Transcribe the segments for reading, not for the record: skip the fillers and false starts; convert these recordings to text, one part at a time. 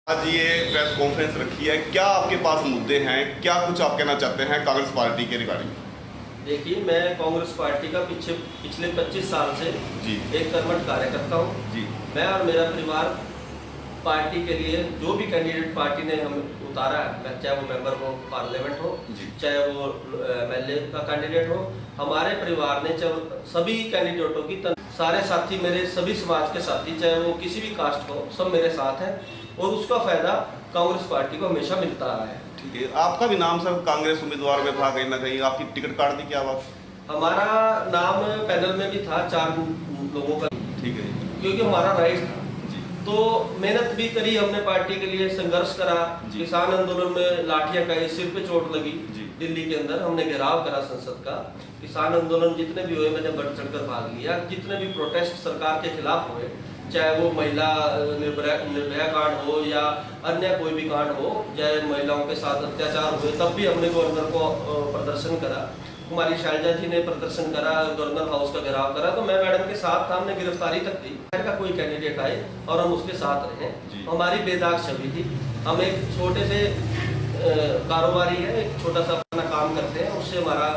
आज ये press conference रखी है, क्या आपके पास मुद्दे हैं, क्या कुछ आप कहना चाहते हैं कांग्रेस पार्टी के रिगार्डिंग? देखिए, मैं कांग्रेस पार्टी का पिछले 25 साल से जी एक कर्मठ कार्यकर्ता हूँ। जी मैं और मेरा परिवार पार्टी के लिए जो भी कैंडिडेट पार्टी ने हमें उतारा है, चाहे वो मेंबर हो पार्लियामेंट हो, चाहे वो एमएलए का कैंडिडेट हो, हमारे परिवार ने सभी कैंडिडेटों की सारे साथी, मेरे सभी समाज के साथी, चाहे वो किसी भी कास्ट हो, सब मेरे साथ हैं और उसका फायदा कांग्रेस पार्टी को हमेशा मिलता रहा है। ठीक है, आपका भी नाम सर कांग्रेस उम्मीदवार में था, कहीं ना कहीं आपकी टिकट काट दी क्या बात? हमारा नाम पैनल में भी था 4 लोगों का। ठीक है, क्योंकि हमारा राइट था, तो मेहनत भी करी हमने, पार्टी के लिए संघर्ष करा। किसान आंदोलन में लाठियां खाई, सिर पे चोट लगी, दिल्ली के अंदर हमने घेराव करा संसद का। किसान आंदोलन जितने भी हुए मैंने बढ़ चढ़कर भाग लिया। जितने भी प्रोटेस्ट सरकार के खिलाफ हुए, चाहे वो महिला निर्भया कांड हो या अन्य कोई भी कांड हो, चाहे महिलाओं के साथ अत्याचार हुए, तब भी हमने गवर्नर को प्रदर्शन करा। कुमारी शैलजा जी ने प्रदर्शन करा, गवर्नर हाउस का घेराव करा, तो मैं मैडम के साथ था, हमने गिरफ्तारी तक दी। का कोई कैंडिडेट आए और हम उसके साथ रहे। हमारी बेदाग छवि थी। हम एक छोटे से कारोबारी है, एक छोटा सा अपना काम करते हैं, उससे हमारा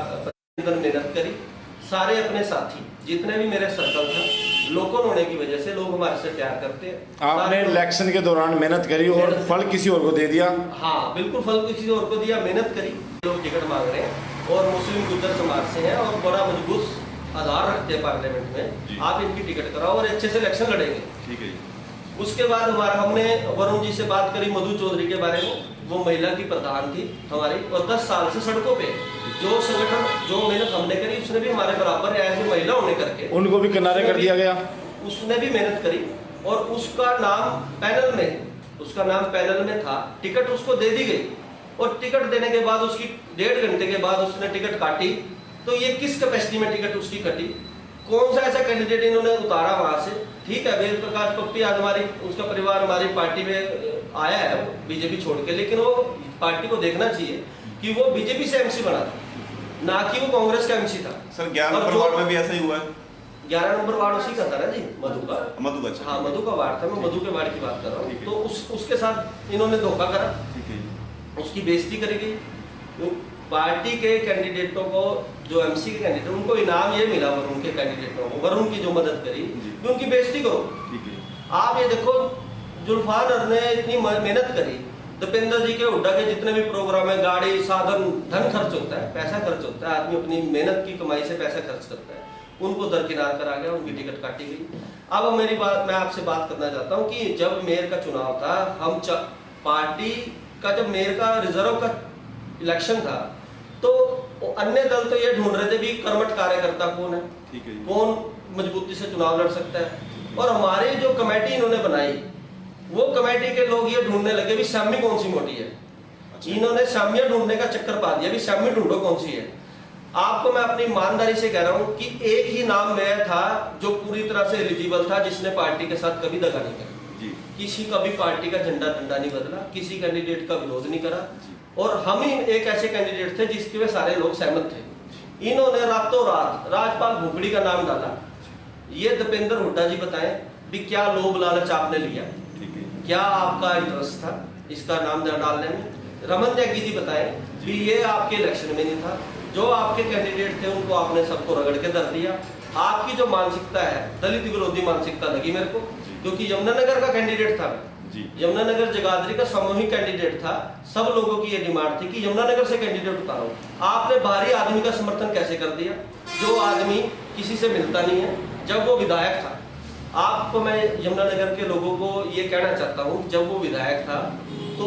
मेहनत करी। सारे अपने साथी जितने भी मेरे सर्कल था, लोकल होने की वजह से लोग हमारे से प्यार करते हैं। आपने इलेक्शन के दौरान मेहनत करी और फल किसी और को दे दिया? हाँ बिल्कुल, फल किसी और को दिया, मेहनत करी। लोग टिकट मांग रहे हैं और मुस्लिम गुज्जर समाज से हैं और बड़ा मजबूत आधार रखते हैं पार्लियामेंट में। आप इनकी टिकट कराओ और अच्छे से इलेक्शन लड़ेंगे। ठीक है। उसके बाद हमने वरुण जी से बात करी, मधु चौधरी के बारे में। वो महिला की प्रधान थी हमारी और 10 साल से सड़कों पे जो संगठन, जो मेहनत हमने करी, उसने भी हमारे बराबर एज ए महिला होने करके उनको भी किनारे कर दिया गया। उसने भी मेहनत करी और उसका नाम पैनल में था। टिकट उसको दे दी गई और टिकट देने के बाद उसकी 1.5 घंटे के बाद उसने टिकट काटी। तो ये किस कैपेसिटी में टिकट उसकी कटी? कौन सा ऐसा कैंडिडेट इन्होंने उतारा वहां से? ठीक है, वेद प्रकाश पप्पी आज उसका परिवार हमारी पार्टी में आया है बीजेपी छोड़ के, लेकिन वो पार्टी को देखना चाहिए कि वो बीजेपी से एमसी बना था, ना कि वो कांग्रेस का एमसी था। सर 11 नंबर वार्ड में भी ऐसा ही हुआ है। 11 नंबर वार्ड उसी का था ना जी, मधु का। हाँ, मधु का वार्ड था, मैं मधु के वार्ड की बात कर रहा हूँ। तो उसके साथ इन्होंने धोखा करा, उसकी बेइज्जती करी गई। पार्टी के कैंडिडेटों को, जो एमसी के कैंडिडेट, उनको इनाम ये मिला वरुण के कैंडिडेटों को, वरुण की जो मदद करी कि उनकी बेइज्जती करो। आप ये देखो, जुल्फान ने इतनी मेहनत करी, दीपेंद्र जी के हुड्डा के जितने भी प्रोग्राम है, गाड़ी साधन, धन खर्च होता है, पैसा खर्च होता है, आदमी अपनी मेहनत की कमाई से पैसा खर्च करता है, उनको दरकिनार करा गया, उनकी टिकट काटी गई। अब मैं आपसे बात करना चाहता हूँ कि जब मेयर का चुनाव था, हम पार्टी का जब मेयर का रिजर्व का इलेक्शन था, तो अन्य दल तो ये ढूंढ रहे थे भी कर्मठ कार्यकर्ता कौन है, कौन मजबूती से चुनाव लड़ सकता है। और हमारी जो कमेटी इन्होंने बनाई, वो कमेटी के लोग ये ढूंढने लगे भी शामी कौन सी मोटी है। इन्होंने शामियां ढूंढने का चक्कर पा दिया भी शामी ढूंढो कौन सी है। आपको मैं अपनी ईमानदारी से कह रहा हूं कि एक ही नाम मेयर था जो पूरी तरह से एलिजिबल था, जिसने पार्टी के साथ कभी दगा नहीं करा, किसी का भी पार्टी का झंडा डंडा नहीं बदला, किसी कैंडिडेट का विरोध नहीं करा। और हम ही एक ऐसे कैंडिडेट थे जिसके वे सारे लोग सहमत थे। इन्होंने रातों रात राजपाल भुपड़ी का नाम डाला। ये दीपेंद्र हुड्डा जी बताएं भी क्या लोभ लालच आपने लिया, क्या आपका इंटरेस्ट था इसका नाम डालने में? रमन त्यागी जी बताएं भी ये आपके इलेक्शन में नहीं था, जो आपके कैंडिडेट थे उनको आपने सबको रगड़ के धर दिया। आपकी जो मानसिकता है, दलित विरोधी मानसिकता लगी मेरे को, क्योंकि यमुनानगर का कैंडिडेट था, यमुनानगर जगाधरी का सामूहिक कैंडिडेट था। सब लोगों की ये डिमांड थी कि यमुनानगर से कैंडिडेट उतारो। आपने बाहरी आदमी का समर्थन कैसे कर दिया, जो आदमी किसी से मिलता नहीं है, जब वो विधायक था। आपको मैं यमुनानगर के लोगों को ये कहना चाहता हूँ, जब वो विधायक था तो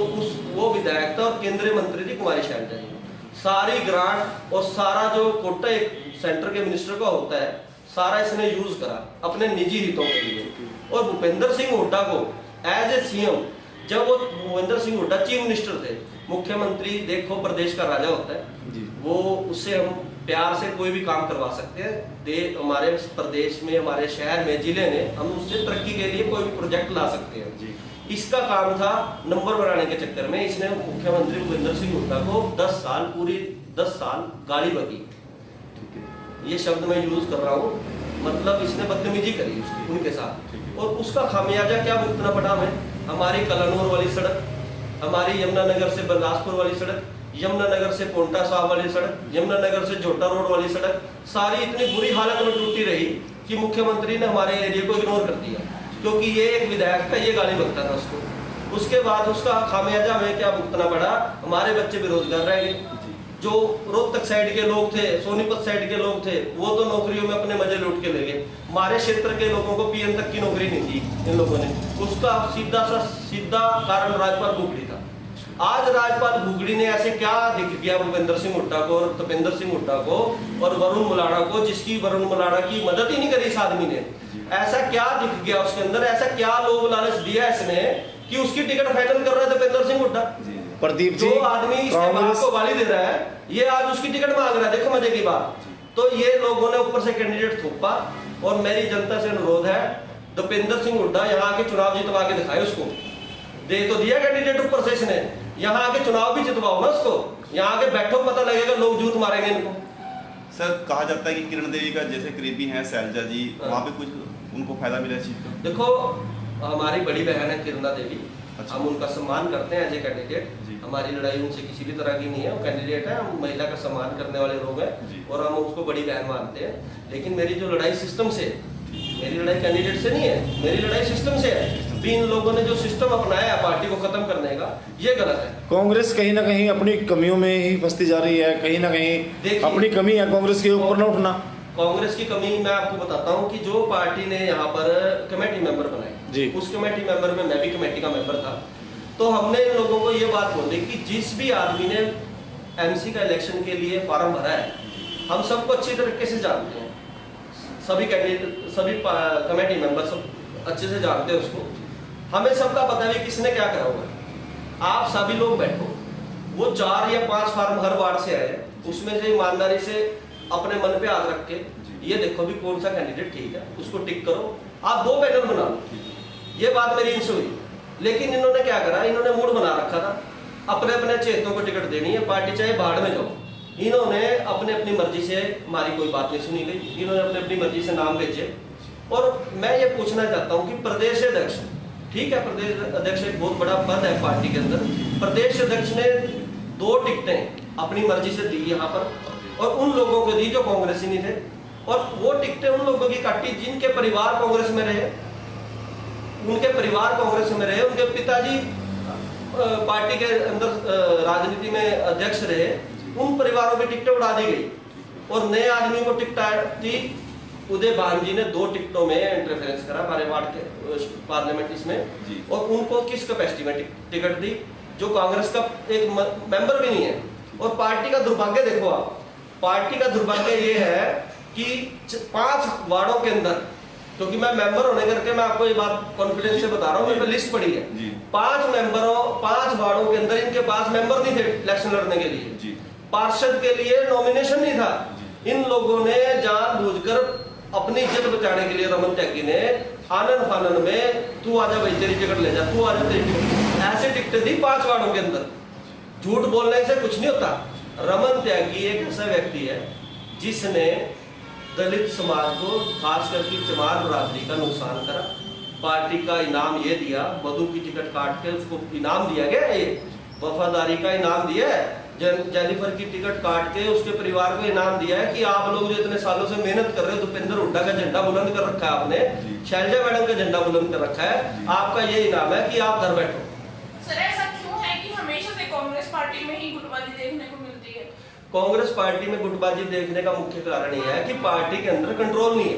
वो विधायक था और केंद्रीय मंत्री थी कुमारी शैलजा जी। सारी ग्रांट और सारा जो कोटा एक सेंटर के मिनिस्टर का होता है, सारा इसने यूज करा अपने निजी हितों के लिए। और भूपेंद्र सिंह हुड्डा को एज ए सीएम, जब वो भूपेंद्र सिंह हुड्डा चीफ मिनिस्टर थे, मुख्यमंत्री देखो प्रदेश का राजा होता है, वो उससे हम प्यार से कोई भी काम करवा सकते हैं। हमारे प्रदेश में, हमारे शहर में, जिले में हम उससे तरक्की के लिए कोई भी प्रोजेक्ट ला सकते हैं। इसका काम था नंबर बनाने के चक्कर में इसने मुख्यमंत्री भूपेंद्र सिंह हुड्डा को 10 साल, पूरी 10 साल गाली बकी। ये शब्द मैं यूज कर रहा हूँ, मतलब इसने बदतमीजी करी उनके साथ, और उसका खामियाजा क्या भुगतना पड़ा हमें। हमारी कलानौर वाली सड़क, हमारी यमुनानगर से बिलासपुर वाली सड़क, यमुनानगर से पोंटा साहब वाली सड़क, यमुनानगर से जोटा रोड वाली सड़क, सारी इतनी बुरी हालत में टूटी रही कि मुख्यमंत्री ने हमारे एरिया को इग्नोर कर दिया, क्योंकि ये एक विधायक था, ये गाली बकता था उसको। उसके बाद उसका खामियाजा हमें क्या भुगतना पड़ा, हमारे बच्चे बेरोजगार रह गए। जो रोहतक साइड के लोग थे, सोनीपत साइड के लोग थे, वो तो नौकरियों में अपने मजे लूट के ले गए। हमारे क्षेत्र के लोगों को पीएम तक की नौकरी नहीं दी इन लोगों ने। उसका सीधा कारण राजपाल घुगड़ी था। आज राजपाल घुगड़ी ने ऐसे क्या दिख गया भूपेंद्र सिंह हुड्डा को और तपेंद्र सिंह हुड्डा को और वरुण मुलाड़ा को, जिसकी वरुण मुलाड़ा की मदद ही नहीं करी इस आदमी ने। ऐसा क्या दिख गया उसके अंदर, ऐसा क्या लोभ लालच दिया इसने कि उसकी टिकट फाइनल कर रहा है तपेंद्र सिंह हुड्डा। प्रदीप जी, जो आदमी इसके बाप को गाली दे रहा है, ये आज उसकी टिकट मांग रहा है। देखो मजे की बात। तो ये लोगों ने ऊपर से कैंडिडेट थोपा, और मेरी जनता से अनुरोध है, दीपेंद्र सिंह हुड्डा यहाँ के चुनाव जितवा के दिखाए उसको। दे तो दिया कैंडिडेट ऊपर से इसने, यहाँ आके चुनाव भी जितवाओ ना उसको। यहाँ आके बैठो, पता लगेगा, लोग जूत मारेंगे इनको। सर कहा जाता है कि किरण देवी का जैसे करीबी हैं शैलजा जी, वहाँ पे कुछ उनको फायदा मिला इस चीज का? देखो, हमारी बड़ी बहन है किरणा देवी, हम उनका सम्मान करते हैं एज ए कैंडिडेट। हमारी लड़ाई उनसे किसी भी तरह की नहीं है, वो कैंडिडेट है, हम महिला का सम्मान करने वाले लोग हैं और हम उसको बड़ी बहन मानते हैं। लेकिन मेरी जो लड़ाई सिस्टम से, मेरी लड़ाई कैंडिडेट से नहीं है, मेरी लड़ाई सिस्टम से है। इन लोगों ने जो सिस्टम अपनाया है पार्टी को खत्म करने का, ये गलत है। कांग्रेस कहीं ना कहीं अपनी कमियों में ही फंसती जा रही है, कहीं ना कहीं अपनी कमी है कांग्रेस के ऊपर न उठना। कांग्रेस की कमी मैं आपको बताता हूं कि जो पार्टी ने यहाँ पर कमेटी मेंबर बनाए, उस कमेटी मेंबर में मैं भी कमेटी का मेंबर था। तो हमने इन लोगों को ये बात बोली कि जिस भी आदमी ने एमसी का इलेक्शन के लिए फॉर्म भरा है, हम सबको अच्छी तरीके से जानते हैं, सभी कैंडिडेट, सभी कमेटी मेंबर सब अच्छे से जानते हैं उसको। हमें सबका पता है किसने क्या करा होगा। आप सभी लोग बैठो, वो 4 या 5 फॉर्म हर वार्ड से आए, उसमें से ईमानदारी से अपने मन पे हाथ रख के ये देखो भी कौन सा कैंडिडेट ठीक है, उसको टिक करो। आप 2 पैनल बना लो, ये बात मेरी इनसे हुई। लेकिन इन्होंने क्या करा, इन्होंने मूड बना रखा था, अपने अपने चेतों को टिकट देनी है, पार्टी चाहे बाढ़ में जाओ। इन्होंने अपने अपनी मर्जी से, हमारी कोई बात नहीं सुनी गई, इन्होंने अपनी अपनी मर्जी से नाम भेजे। और मैं ये पूछना चाहता हूँ कि प्रदेश अध्यक्ष, ठीक है, प्रदेश अध्यक्ष एक बहुत बड़ा पद है पार्टी के अंदर, प्रदेश अध्यक्ष ने 2 टिकटें अपनी मर्जी से दी यहाँ पर, और उन लोगों को दी जो कांग्रेसी नहीं थे, और वो टिकटें उन लोगों की काटी जिनके परिवार कांग्रेस में रहे, उनके परिवार कांग्रेस में रहे, उनके पिताजी पार्टी के अंदर राजनीति में अध्यक्ष रहे, उन परिवारों की टिकटें उड़ा दी गई और नए आदमी को टिकट दी। उदय भान जी ने 2 टिकटों में इंटरफेरेंस करा हमारे वार्ड के पार्लियामेंट इसमें, और उनको किस कैपेसिटी में टिकट दी, जो कांग्रेस का एक मेंबर भी नहीं है। और पार्टी का दुर्भाग्य देखो आप, पार्टी का दुर्भाग्य ये है कि 5 वार्डों के अंदर, क्योंकि मैं मेंबर होने करके मैं आपको ये बात कॉन्फिडेंस से बता रहा हूँ, मेरे पे लिस्ट पड़ी है, 5 वार्डों के अंदर इनके पास मेंबर नहीं थे इलेक्शन लड़ने के लिए, पार्षद के लिए नॉमिनेशन नहीं था। इन लोगों ने जानबूझकर अपनी इज्जत बचाने के लिए रमन त्यागी ने आनंद फानन में, तू आजा भाई तेरी टिकट ले जा, तू आजा तेरी टिकट, ऐसे टिकटें दी 5 वार्डों के अंदर। झूठ बोलने से कुछ नहीं होता। रमन त्यागी एक ऐसा व्यक्ति है जिसने दलित समाज को, खास करके चमार बरादरी का नुकसान करा। पार्टी का इनाम ये दिया, मधु की टिकट काट के उसको इनाम दिया गया, ये वफादारी का इनाम दिया है। जेनिफर की टिकट काट के उसके परिवार को इनाम दिया है कि आप लोग जो इतने सालों से मेहनत कर रहे हो, दीपेंद्र हुड्डा का झंडा बुलंद कर रखा है आपने, शैलजा मैडम का झंडा बुलंद कर रखा है, आपका ये इनाम है कि आप घर बैठो। सर ऐसा क्यों है कि हमेशा से कांग्रेस पार्टी में ही गुटबाजी देखने को मिलती है? कांग्रेस पार्टी में गुटबाजी देखने का मुख्य कारण ये है कि पार्टी के अंदर कंट्रोल नहीं है।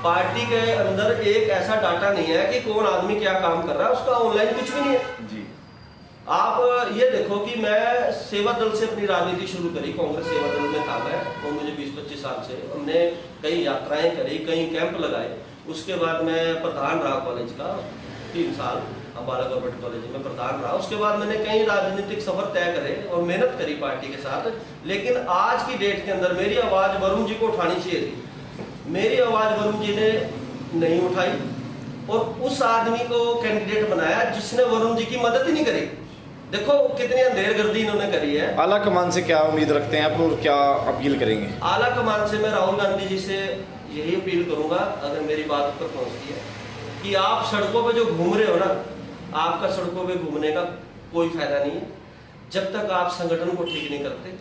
पार्टी के अंदर एक ऐसा डाटा नहीं है कि कौन आदमी क्या काम कर रहा है, उसका ऑनलाइन कुछ भी नहीं है जी। आप ये देखो कि मैं सेवा दल से अपनी राजनीति शुरू करी, कांग्रेस सेवा दल में था मैं, और मुझे 20-25 साल से हमने कई यात्राएं करी, कई कैंप लगाए। उसके बाद मैं प्रधान रहा कॉलेज का 3 साल, अम्बाला गवर्नमेंट कॉलेज में प्रधान रहा। उसके बाद मैंने कई राजनीतिक सफर तय करे और मेहनत करी पार्टी के साथ। लेकिन आज की डेट के अंदर मेरी आवाज़ वरुण जी को उठानी चाहिए थी, मेरी आवाज़ वरुण जी ने नहीं उठाई, और उस आदमी को कैंडिडेट बनाया जिसने वरुण जी की मदद ही नहीं करी। देखो कितनी अंधेरगर्दी इन्होंने करी है। आला कमान से क्या उम्मीद रखते हैं आप और क्या अपील करेंगे? आला कमान से मैं राहुल गांधी जी से यही अपील करूंगा, अगर मेरी बात पर पहुंचती है, कि आप सड़कों पे जो घूम रहे हो ना, आपका सड़कों पे घूमने का कोई फायदा नहीं है जब तक आप संगठन को ठीक नहीं करते,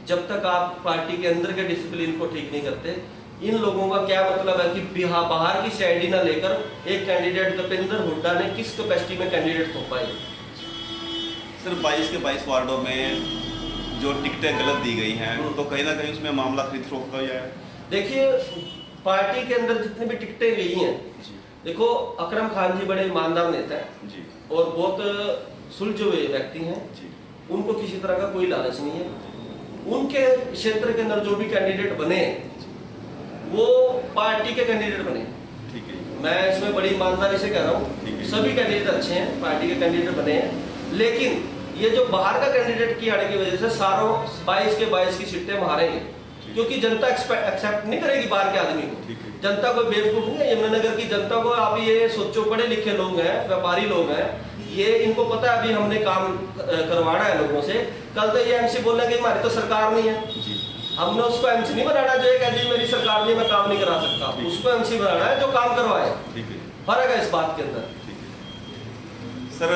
जब तक आप पार्टी के अंदर के डिसिप्लिन को ठीक नहीं करते। इन लोगों का क्या मतलब है कि बाहर की सीआईडी ना लेकर एक कैंडिडेट दीपेंद्र हुड्डा ने किस कैपेसिटी में कैंडिडेट थोपा है? सर 22 के 22 वार्डों में जो टिकटें गलत दी गई हैं तो कहीं ना कहीं उसमें मामला खरीद फरोख्त का है। देखिए पार्टी के अंदर जितनी भी टिकटें गई हैं, देखो अकरम खान जी बड़े ईमानदार नेता हैं जी और बहुत सुलझे हुए व्यक्ति हैं जी, उनको किसी तरह का कोई लालच नहीं है। उनके क्षेत्र के अंदर जो भी कैंडिडेट बने वो पार्टी के कैंडिडेट बने। ठीक है, मैं इसमें बड़ी ईमानदारी से कह रहा हूँ, सभी कैंडिडेट अच्छे हैं, पार्टी के कैंडिडेट बने हैं, लेकिन ये जो बाहर का कैंडिडेट की आने की वजह से सारों 22 के 22 की सीटें हारेंगे, क्योंकि जनता एक्सेप्ट नहीं करेगी बाहर के आदमी को। जनता कोई बेवकूफ नहीं है। यमुनानगर की जनता को आप ये सोचो, पढ़े लिखे लोग हैं, व्यापारी लोग हैं, ये इनको पता है अभी हमने काम करवाना है लोगों से। कल तो ये एमसी बोलने की हमारी तो सरकार नहीं है, हमने उसको एमसी नहीं बनाना जो ये कहती मेरी सरकार नहीं, मैं काम नहीं करा सकता। उसको एमसी बनाना है जो काम करवाए। फर्क है इस बात के अंदर। सर